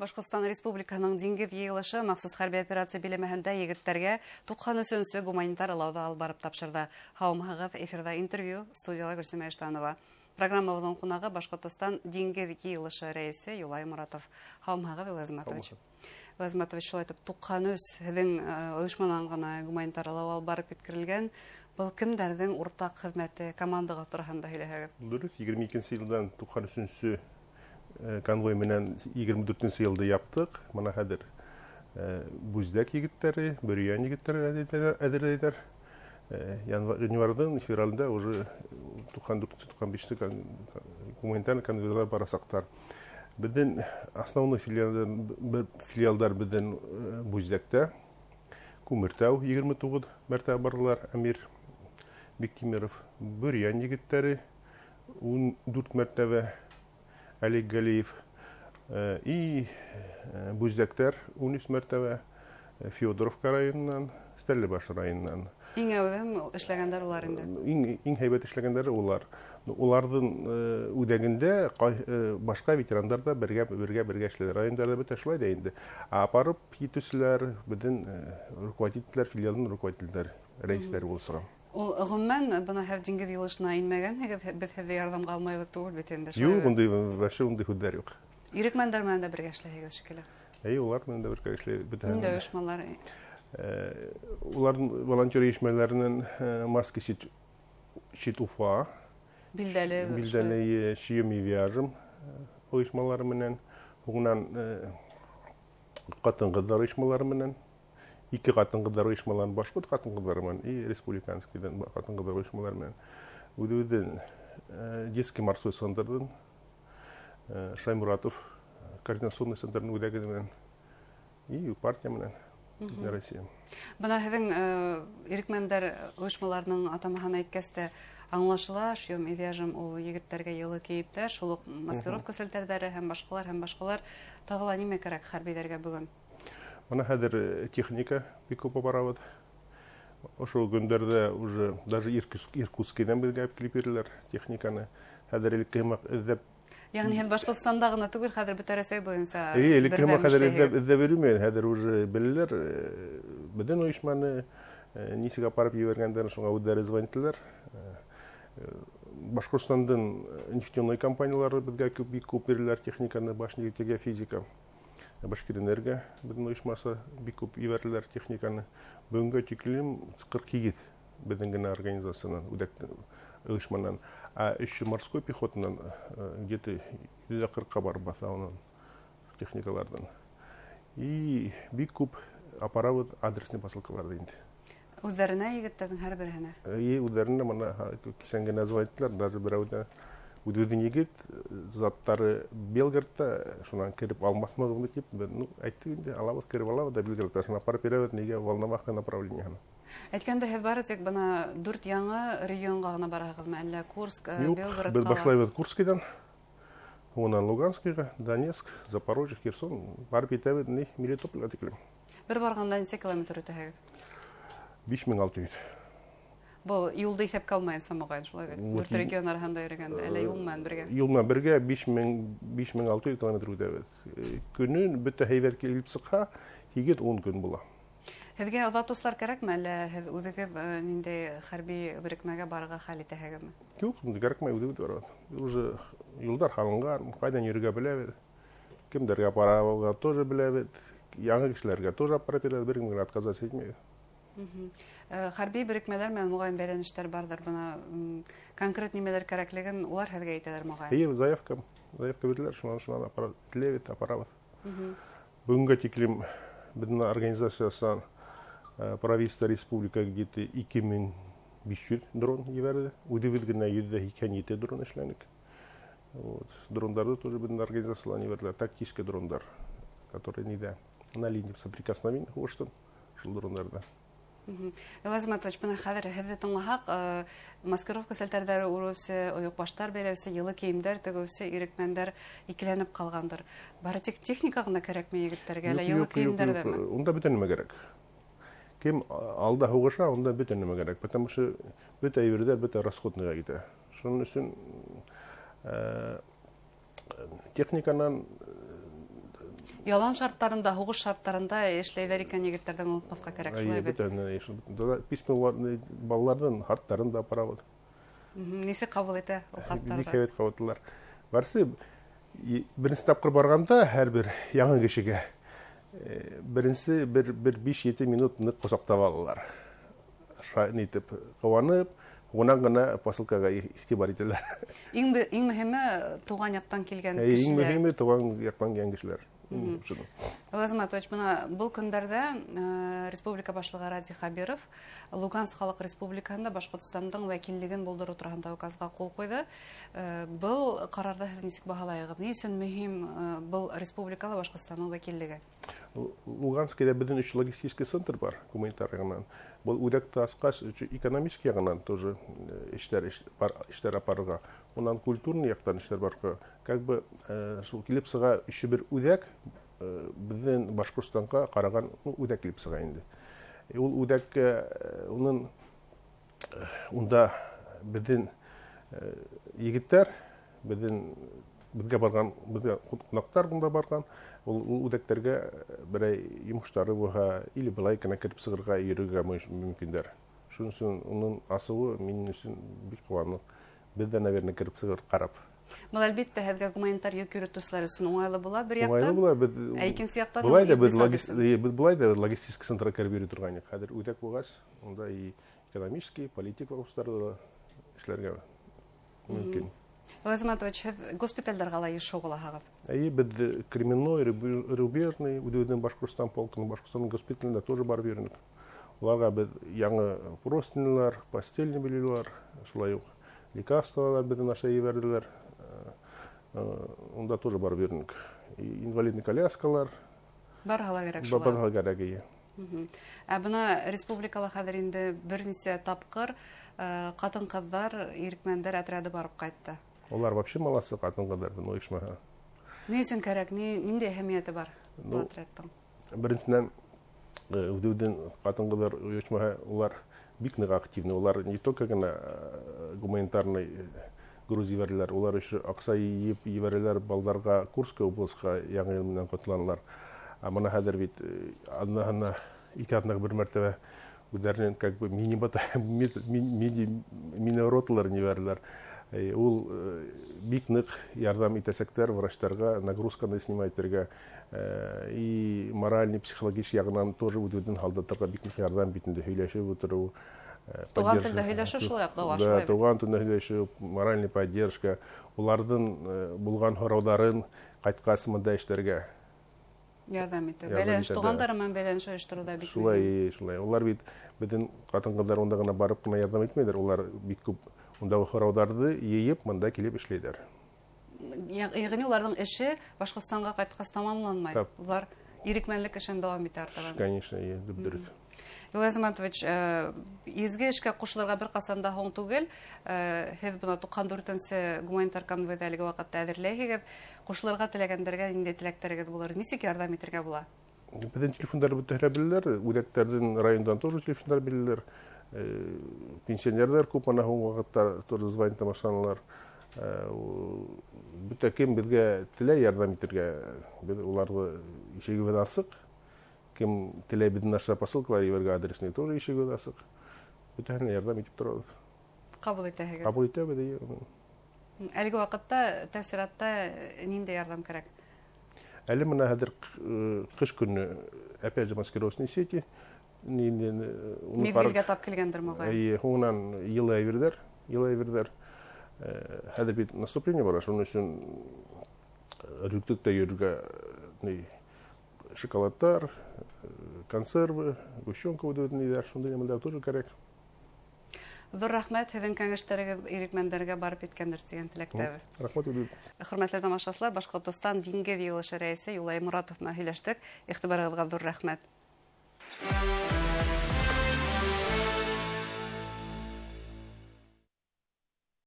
Башкортстан Республиканың диңгез йыелышы махсус хәрби операция биләмәһендә егетләргә 93-нче гуманитар алауды алып барып тапшырды. Һаумыгыз, эфирда интервью, студияда Гөлсемә Эштанова. Программабызның кунагы Башкортстан диңгез йыелышы рәисе Юлай Моратов. Һаумыгыз, Илгиз Матович. Илгиз Матович, шулай итеп 93 һеҙҙең оешманан гына гуманитар алау алып барып киткерелгән. Был кемдәрҙең уртаҡ хеҙмәте, командаға тураһында һөйләһәгеҙ? Дөрөҫ, 22 елдан 93 конвой менән 24 елда яптык. Мына хәҙер Бүздәк егеттәре, Бөрйән егеттәре әҙерләйҙәр. Январҙың февралендә уже 94-95 гуманитар конвойлар барасаҡтар. Беҙҙең основной филиалдар беҙҙең Бүздәктә, Күмертау 29 мәртәбә барылар, Әмир Бектимиров, Бөрйән егеттәре 14 мәртәбә, Олег Галиев, и Бүздәктәр 13 мәртәбә, Федоровка районынан, Стәрлебаш районынан. Иң әүҙем эшләгәндәр улар инде. Иң һәйбәт эшләгәндәре улар. Уларҙың үҙәгендә башҡа ветерандар да бергә эшләйҙәр. Райондарда бөтә шулай да инде. Апарып етеүселәр, беҙҙең руководителдәр, филиалдың руководителдәр, рәйестәре булып сыға. Ул ғөмүмән бына һеҙ диңгеҙ йылышына инмәгәнһегеҙ, беҙ һеҙҙе ярҙамға алмайбыҙ түгел бит инде. Юҡ, ундай һүҙҙәр юҡ. Ирекмәндәр менән дә бергә эшләйһегеҙ шикелле. Улар менән дә бергә эшләйбеҙ. Ниндәй ойошмалар? Уларҙың волонтер ойошмаларының Маски Щит Уфа, билдәле Шием и Вяжем ойошмалары менән, һуңынан ҡатын-ҡыҙҙар ойошмалары менән, 2 ҡатын-ҡыҙҙар ойошмаларын, башҡорт ҡатын-ҡыҙҙары менән и республиканскийҙан ҡатын-ҡыҙҙар ойошмалары менән, үҙебеҙҙең детский морской центрҙың Шаймуратов координационный центрның үҙәге менән и партия менән Россия. Бына һеҙҙең ирекмәндәр ойошмаларының атамаһын әйткәстә аңлашыла, Шием и Вяжем ул егеттәргә йылы кейептәр, шул уҡ маскировка селтәрҙәре һәм башҡалар. Тағыла нимә кәрәк хәрбиҙәргә бөгөн? Бына хәҙер техника бик күп барабыҙ. Ошо көндәрҙә уже даже Иркутскиҙан беҙгә килеп бирәләр техниканы. Хәҙер элекке һымаҡ эҙҙәп. Яғни һеҙ Башҡортостанда ғына түгел, хәҙер бөтә Рәсәй буйынса элекке һымаҡ хәҙер эҙҙәп йөрөмәй. Хәҙер уже беләләр, беҙҙең ойошманы нисек апарып ебәргәндәрен, шуға үҙҙәре звонителәр. Башҡортостандың нефтяной компаниялары беҙгә бик күп бирәләр техниканы, Башнефть, Геофизика, Башкирэнерго беҙҙең ойошмасы бик күп ебәрәләр техниканы. Бөгөнгә тиклем 42 беҙҙең генә организациянан, ойошманан. А еще морской пехотынан где-то 40-ка бар баса унан техникалардан. И бик күп апарабыҙ адресный посылкаларҙы инде. Үҙҙәренә егеттәрҙең һәр береһенә? Үҙҙәренә, мына кисән генә звонителәр, даже берәүҙә үҙебеҙҙең егет заттары Белградта, шунан кирип алмаҫмығыҙмы тип, әйттек инде, алабыҙ, кирип алабыҙ да Белградта, шуны апарып бирәбеҙ, нигә Волноваха направлениеһына. Әйткәндә, һеҙ бары тик бына 4 яңы регионға ғына бараһығыҙмы, әллә Курск, Белградҡа? Юҡ, беҙ башлайбыҙ Курскиҙан, һуңынан Луганскиға, Донецк, Запорожье, Херсон, барып етәбеҙ, Мелитопольға тиклем. Бер барғанда нисә километр үтәһегеҙ? 5600. Был юлда иҫәпкә алмайынса моғайын, шулай бит? 4 регион араһында йөрөгәндә, әллә юл менән бергә? Юл менән бергә 5600 километр үтәбеҙ. Көнөн бөтә һәйбәт килеп сыҡһа, 7-10 көн була. Һеҙгә оҙатыусылар кәрәкме, әллә һеҙ үҙегеҙ ниндәй хәрби берекмәгә барырға хәл итәһегеҙме? Юҡ, кәрәкмәй, үҙебеҙ барабыҙ. Уже юлдар һалынған, ҡайҙан йөрөргә беләбеҙ. Кемдәргә апарырға тоже беләбеҙ. Яңы кешеләргә тоже апарып бирәбеҙ, бер кемгә отказать итмәйбеҙ. Хәрби берекмәләр менән моғайын бәйләнештәр барҙыр, бына конкрет нимәләр кәрәклеген улар һеҙгә әйтәләр моғайын? Заявка бирәләр, шунан апарабыҙ. Бөгөнгә тиклем беҙҙең организациясынан правительство республика где-то 2500 дрон ебәрҙе. Үҙебеҙ генә 187 дрон эшләнек. Дрондарҙы тоже беҙҙең организациялан ебәрҙеләр, тактический дрондар, которые ниндә на линии соприкосновения һуғыштан, шул дрондарда. Илгиз Матович, бына хәҙер һеҙҙе тыңлаһаҡ, маскировка селтәрҙәре урыусы, ойоҡбаштар бәйләүсе, йылы кейемдәр тегеүсе, ирекмәндәр икеләнеп ҡалғандыр. Бары тик техника ғына кәрәкме егеттәргә, әллә йылы кейемдәрҙәме? Унда бөтә нәмә кәрәк. Кем алда һуғыша, унда бөтә нәмә кәрәк. Потому что бөтә әйберҙәр бөтә расходныйға китә. Шуның өсөн техниканан Ялан шарттарында, һугыш шарттарында эшләйләр икән егетләрдән онытмаска кирәк, шулай бит. Письма балалардан хаттарын да апарабыз. Нисек кабул итә ул хаттарда? Бик һәйбәт кабатлар. Барсы беренче тапкыр барганда һәрбер яңа кешегә беренче бер 5-7 минут нык косактап алалар. Шайны итеп куанып, унан гына посылкага игътибар итәләр. Иң мөһиме туган яктан килгән Иң кешеләр. мөһиме туган яктан килгән кешеләр. Лазматович, был көндәрдә республика башлыгы Ради Хабиров Луганск халык республикасында Башкортстандың вәкиллеген булдыру турында указга кул куйды. Был карарда һез нисек баһалайсыз? Ни өчен мөһим был республикада Башкортстандың вәкиллеге? Луганскида безнең 3 логистик центр бар, гуманитар ягыннан. Бу үдәктә аскаш экономик ягыннан тоже эшләр апарырга. Унан культурный яктан эшләр бар. Как бы шул килеп сыга иши бер үдәк безнең Башкортстанга караган үдәк килеп сыга инде. Ул үдәккә унда безнең егетләр безгә барган, безгә кунактар монда барган. Ул үдәктәргә берәй йомышлары була, или былай гына кирип сыгырга йөрергә мөмкиндер. Шуның өчен уның асуы минем өчен бик куанык. Без дә, наверное, кирип сыгыр карап. Бу әлбәттә һезгә гуманитар йөк йөртүчеләр өчен уңайлы була бер яктан. Уңайлы була. Ә икенче яктан Булай да логистик центрга кирип йөри торган ик. Хәзер үдәк булгач, онда и экономический, политик вакытларда эшләргә мөмкин. Лазматович, госпитальдәргә калай шугылаһагыз? Без кременной, рубежный, үдәдән Башкортстан полкының, Башкортстан госпиталендә тоже бар йөрдек. Уларга без яңа простынялар, постельный бельелар, шулай ук лекарстволар бездән аша ибәрделәр. Онда тоже бар йөрдек. Инвалидный коляскалар. Барга кирәк шулай. Барга кирәк. Ә бuna республикала хәзер инде берничә тапкыр катын-кызлар, ирекмәннәр отряды барып кайтты. Олар вообще молодцы, катын-кызлар бу оешмага. Ни өчен кирәк? Нинди әһәмияте бар бу отрядтың? Беренчедән, үдәдән катын-кызлар оешмага улар бик нык активны. Улар не только гына гуманитарный груз ибәрделәр, улар өчен акса ибәрделәр балдарга Курская областька яңа ел менән котланалар. Моны хәзер бит аннан ике атнага бер мәртәбә үзләренең как бы мини-роталар ибәрделәр. Ул бик нык ярдәм итәсәктәр врачтарга, нагрузканы снимайтырга и моральный, психологик ягыннан тоже үдәдән халдатырга бик нык ярдәм битендә һөйләшеп утыру. Туган телдә һөйләшү шулай ук да Да, туган телдә һөйләшү, моральный поддержка, улардан булган хорауларын кайткас монда эшләргә ярдәм итә. Бәләнеш туганнары менән бәләнеш оештыруда бик мөһим. Шулай. Улар бит безнең катын-кызлар онда гына барып кына ярдәм итмәйләр. Улар бик күп ундагы хорауларны йыеп монда килеп эшләйләр. Ягъни уларның эше Башкортстанга кайткас тамамланмай. Улар ирекмәнлек эшен дәвам итә артыгы. Конечно, дөрес. Лазматович, изге эшкә кушылырга бер касан да һуң түгел. Һез буны 94-нче гуманитар конвойда әлеге вакытта әзерләйһегез. Кушылырга теләгәндәргә инде теләктәрегез булыр. Нисек ярдәм итәргә була? Безнең телефоннар бөтәһрә беләләр. Үдәктәрдән райондан тоже телефоннар бирәләр. Пенсионерлар күп ана һуң вакытта тоже звонить тамашалар. Бүтә кем безгә теләй ярдәм итәргә, без уларны ишеге белән асык. Кем теләй безнең наша посылкалар ибәргә адресны тоже ишеге белән асык. Бүтәһенә ярдәм итеп торабыз. Кабул итәһегез. Кабул итәбез. Әлеге вакытта тәфсиратта нинди ярдәм кирәк? Әле менә хәзер кыш көне опять же маскировочные сети Мизгелгә тап килгәндер мөгай. Һуңнан йылы хәзер бит наступление бар, шуның өчен рюкзакта йөрергә шоколадтар, консервы, гущенка үдәдән шундый нәмәләр тоже кирәк. Зур рәхмәт, һезнең кәңәшләрегез ирекмәннәргә барып иткәндер дигән теләктәбез. Рәхмәт үдәд. Хөрмәтле тамашачылар, Башкортстан диңгез йыелышы рәисе Юлай Моратов белән һөйләштек. Игътибарыгызга зур рәхмәт.